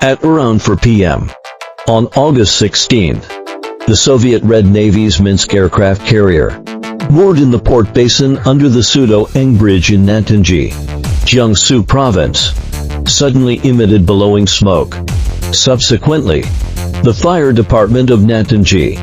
At around 4 p.m. on August 16, the Soviet Red Navy's Minsk aircraft carrier, moored in the port basin under the Sudo-Eng Bridge in Nantenji, Jiangsu Province, suddenly emitted billowing smoke. Subsequently, the fire department of Nantenji,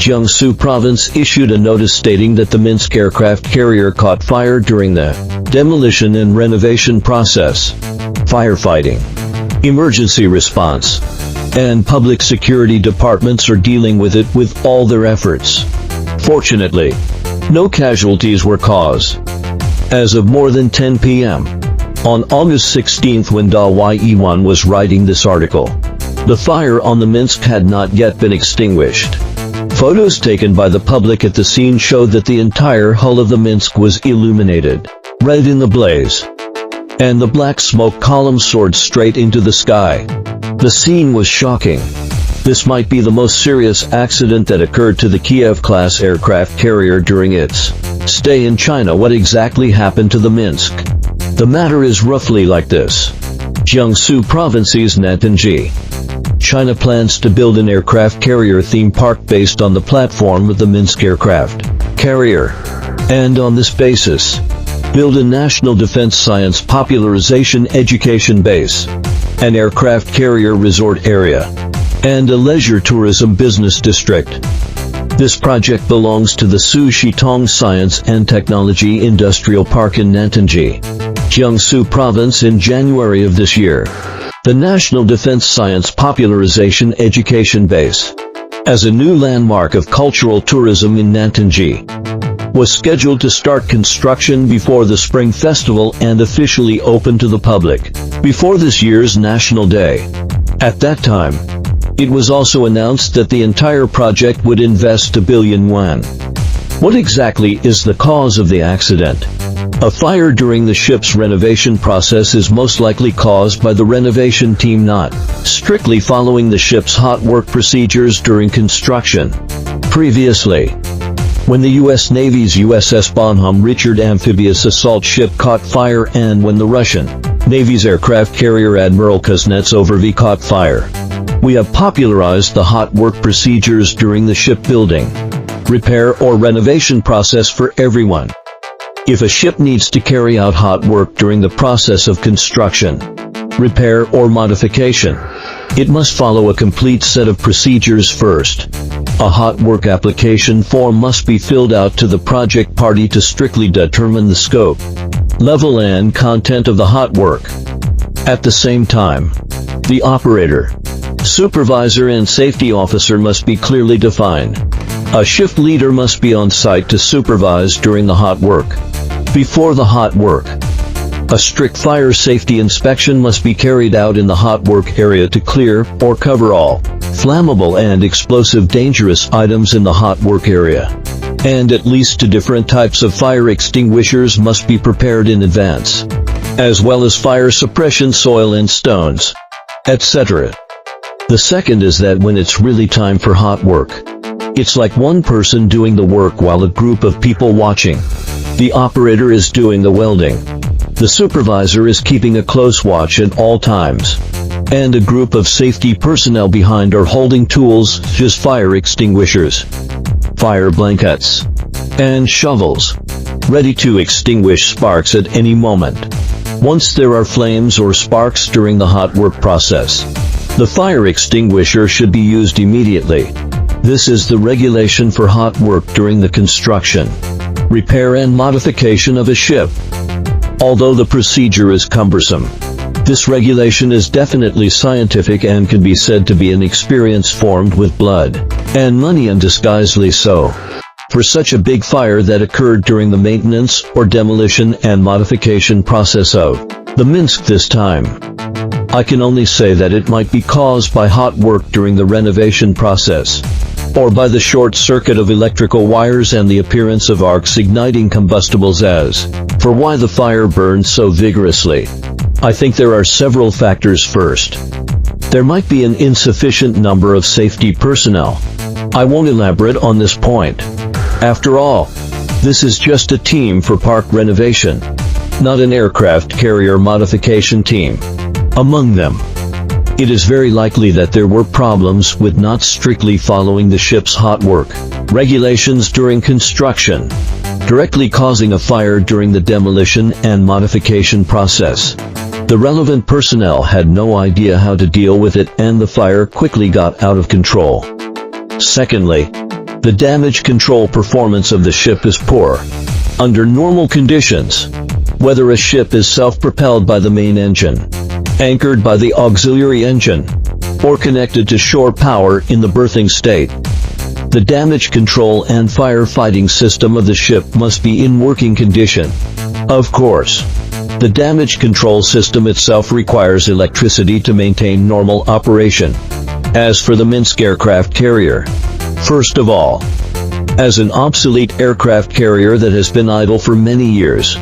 Jiangsu Province issued a notice stating that the Minsk aircraft carrier caught fire during the demolition and renovation process. Firefighting, emergency response, and public security departments are dealing with it with all their efforts. Fortunately, no casualties were caused. As of more than 10 p.m. on August 16 when Da-Ye-1 was writing this article, the fire on the Minsk had not yet been extinguished. Photos taken by the public at the scene showed that the entire hull of the Minsk was illuminated, red in the blaze, and the black smoke column soared straight into the sky. The scene was shocking. This might be the most serious accident that occurred to the Kiev-class aircraft carrier during its stay in China. What exactly happened to the Minsk? The matter is roughly like this. Jiangsu Province's Nantenji, China plans to build an aircraft carrier theme park based on the platform of the Minsk aircraft carrier, and on this basis, build a national defense science popularization education base, an aircraft carrier resort area, and a leisure tourism business district. This project belongs to the Su-Shitong Science and Technology Industrial Park in Nantenji, Jiangsu Province in January of this year. The National Defense Science Popularization Education Base, as a new landmark of cultural tourism in Nantenji, was scheduled to start construction before the Spring Festival and officially open to the public before this year's National Day. At that time, it was also announced that the entire project would invest 2 billion yuan. What exactly is the cause of the accident? A fire during the ship's renovation process is most likely caused by the renovation team not strictly following the ship's hot work procedures during construction. Previously, when the U.S. Navy's USS Bonhomme Richard amphibious assault ship caught fire and when the Russian Navy's aircraft carrier Admiral Kuznetsov V caught fire, we have popularized the hot work procedures during the shipbuilding, repair or renovation process for everyone. If a ship needs to carry out hot work during the process of construction, repair or modification, it must follow a complete set of procedures first. A hot work application form must be filled out to the project party to strictly determine the scope, level and content of the hot work. At the same time, the operator, supervisor and safety officer must be clearly defined. A shift leader must be on site to supervise during the hot work. Before the hot work, a strict fire safety inspection must be carried out in the hot work area to clear or cover all flammable and explosive dangerous items in the hot work area. And at least 2 different types of fire extinguishers must be prepared in advance, as well as fire suppression soil and stones, etc. The second is that when it's really time for hot work, it's like one person doing the work while a group of people watching. The operator is doing the welding. The supervisor is keeping a close watch at all times. And a group of safety personnel behind are holding tools, such as fire extinguishers, fire blankets, and shovels, ready to extinguish sparks at any moment. Once there are flames or sparks during the hot work process, the fire extinguisher should be used immediately. This is the regulation for hot work during the construction, repair and modification of a ship. Although the procedure is cumbersome, this regulation is definitely scientific and can be said to be an experience formed with blood and money, and disguisedly so. For such a big fire that occurred during the maintenance or demolition and modification process of the Minsk this time, I can only say that it might be caused by hot work during the renovation process, or by the short circuit of electrical wires and the appearance of arcs igniting combustibles. As for why the fire burned so vigorously, I think there are several factors. First, there might be an insufficient number of safety personnel. I won't elaborate on this point. After all, this is just a team for park renovation, not an aircraft carrier modification team. Among them, It is very likely that there were problems with not strictly following the ship's hot work regulations during construction, directly causing a fire during the demolition and modification process. The relevant personnel had no idea how to deal with it, and the fire quickly got out of control. Secondly, the damage control performance of the ship is poor. Under normal conditions, whether a ship is self-propelled by the main engine, anchored by the auxiliary engine, or connected to shore power in the berthing state, the damage control and firefighting system of the ship must be in working condition. Of course, the damage control system itself requires electricity to maintain normal operation. As for the Minsk aircraft carrier, first of all, as an obsolete aircraft carrier that has been idle for many years,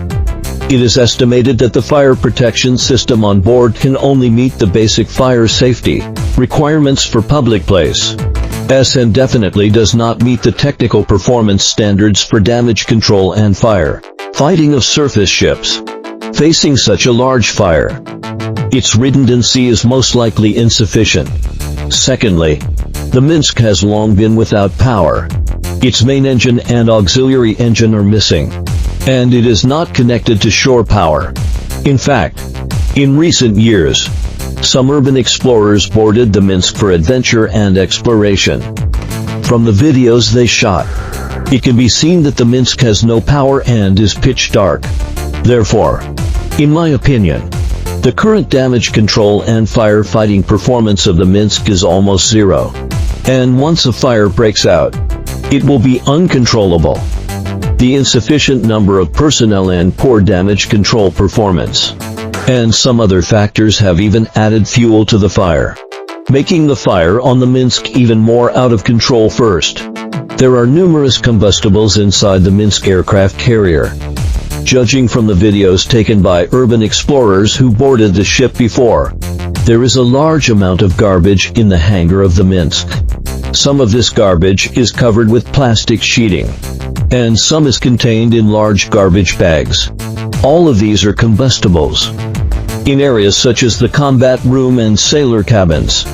it is estimated that the fire protection system on board can only meet the basic fire safety requirements for public places, and definitely does not meet the technical performance standards for damage control and fire fighting of surface ships facing such a large fire. Its redundancy is most likely insufficient. Secondly, the Minsk has long been without power. Its main engine and auxiliary engine are missing, and it is not connected to shore power. In fact, in recent years, some urban explorers boarded the Minsk for adventure and exploration. From the videos they shot, it can be seen that the Minsk has no power and is pitch dark. Therefore, in my opinion, the current damage control and firefighting performance of the Minsk is almost zero. And once a fire breaks out, it will be uncontrollable. The insufficient number of personnel and poor damage control performance, and some other factors have even added fuel to the fire, making the fire on the Minsk even more out of control. First, there are numerous combustibles inside the Minsk aircraft carrier. Judging from the videos taken by urban explorers who boarded the ship before, there is a large amount of garbage in the hangar of the Minsk. Some of this garbage is covered with plastic sheeting, and some is contained in large garbage bags. All of these are combustibles. In areas such as the combat room and sailor cabins,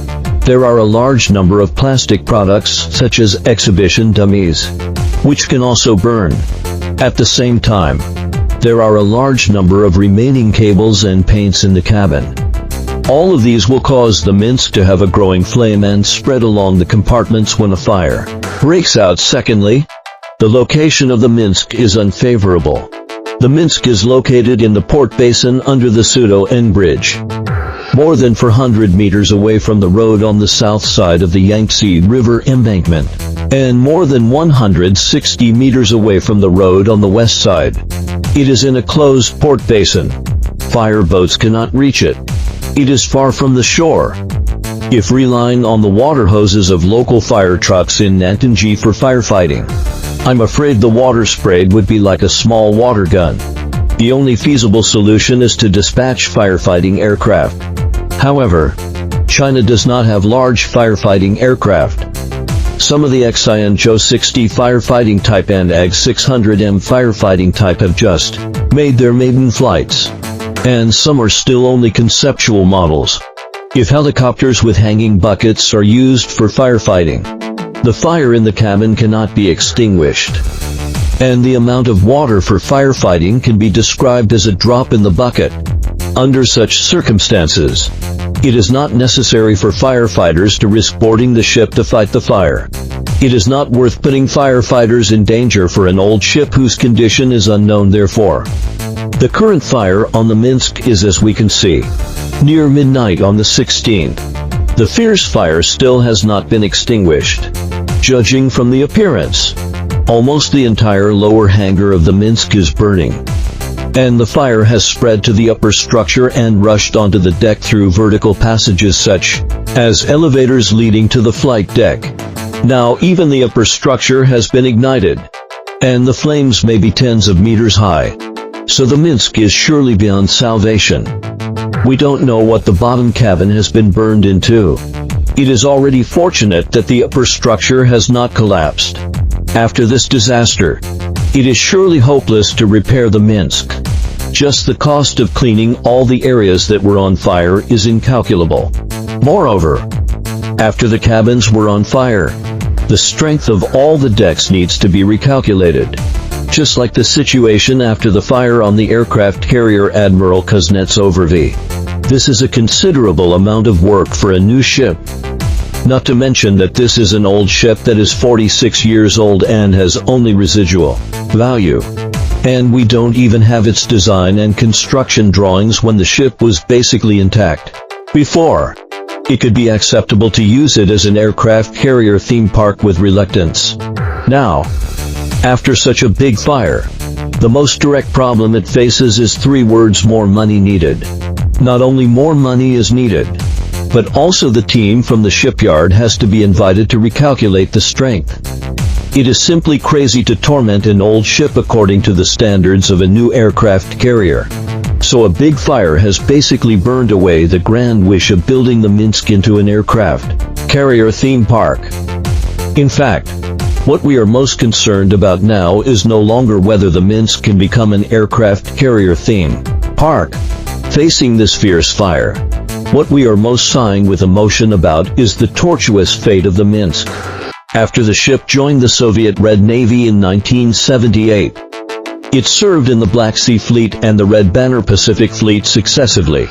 there are a large number of plastic products such as exhibition dummies, which can also burn. At the same time, there are a large number of remaining cables and paints in the cabin. All of these will cause the Minsk to have a growing flame and spread along the compartments when a fire breaks out. Secondly, the location of the Minsk is unfavorable. The Minsk is located in the port basin under the Sudo-N Bridge, more than 400 meters away from the road on the south side of the Yangtze River embankment, and more than 160 meters away from the road on the west side. It is in a closed port basin. Fire boats cannot reach it. It is far from the shore. If relying on the water hoses of local fire trucks in Nantenji for firefighting, I'm afraid the water sprayed would be like a small water gun. The only feasible solution is to dispatch firefighting aircraft. However, China does not have large firefighting aircraft. Some of the Xianzhou 60 firefighting type and AG 600M firefighting type have just made their maiden flights, and some are still only conceptual models. If helicopters with hanging buckets are used for firefighting, the fire in the cabin cannot be extinguished, and the amount of water for firefighting can be described as a drop in the bucket. Under such circumstances, it is not necessary for firefighters to risk boarding the ship to fight the fire. It is not worth putting firefighters in danger for an old ship whose condition is unknown. Therefore, the current fire on the Minsk is as we can see. Near midnight on the 16th, the fierce fire still has not been extinguished. Judging from the appearance, almost the entire lower hangar of the Minsk is burning, and the fire has spread to the upper structure and rushed onto the deck through vertical passages such as elevators leading to the flight deck. Now even the upper structure has been ignited, and the flames may be tens of meters high. So the Minsk is surely beyond salvation. We don't know what the bottom cabin has been burned into. It is already fortunate that the upper structure has not collapsed. After this disaster, it is surely hopeless to repair the Minsk. Just the cost of cleaning all the areas that were on fire is incalculable. Moreover, after the cabins were on fire, the strength of all the decks needs to be recalculated. Just like the situation after the fire on the aircraft carrier Admiral Kuznetsov V. This is a considerable amount of work for a new ship. Not to mention that this is an old ship that is 46 years old and has only residual value. And we don't even have its design and construction drawings when the ship was basically intact. Before, it could be acceptable to use it as an aircraft carrier theme park with reluctance. Now, after such a big fire, the most direct problem it faces is 3 words: more money needed. Not only more money is needed, but also the team from the shipyard has to be invited to recalculate the strength. It is simply crazy to torment an old ship according to the standards of a new aircraft carrier. So a big fire has basically burned away the grand wish of building the Minsk into an aircraft carrier theme park. In fact, what we are most concerned about now is no longer whether the Minsk can become an aircraft carrier theme park. Facing this fierce fire, what we are most sighing with emotion about is the tortuous fate of the Minsk. After the ship joined the Soviet Red Navy in 1978, it served in the Black Sea Fleet and the Red Banner Pacific Fleet successively,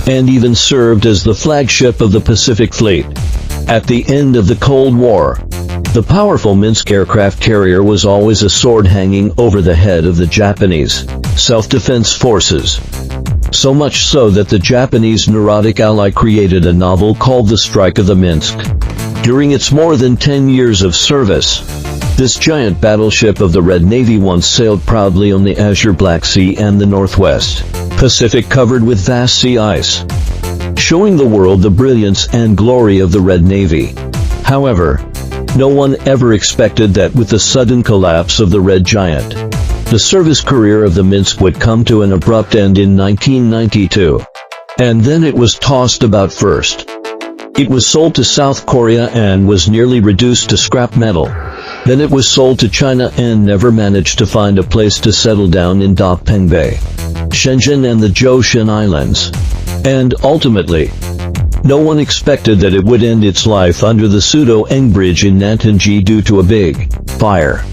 and even served as the flagship of the Pacific Fleet. At the end of the Cold War, the powerful Minsk aircraft carrier was always a sword hanging over the head of the Japanese self-defense forces. So much so that the Japanese neurotic ally created a novel called The Strike of the Minsk. During its more than 10 years of service, this giant battleship of the Red Navy once sailed proudly on the azure Black Sea and the Northwest Pacific covered with vast sea ice, showing the world the brilliance and glory of the Red Navy. However, no one ever expected that with the sudden collapse of the Red Giant, the service career of the Minsk would come to an abrupt end in 1992. And then it was tossed about first. It was sold to South Korea and was nearly reduced to scrap metal. Then it was sold to China and never managed to find a place to settle down in Dapeng Bay, Shenzhen and the Zhoushan Islands. And ultimately, no one expected that it would end its life under the Sudo-Eng Bridge in Nantenji due to a big fire.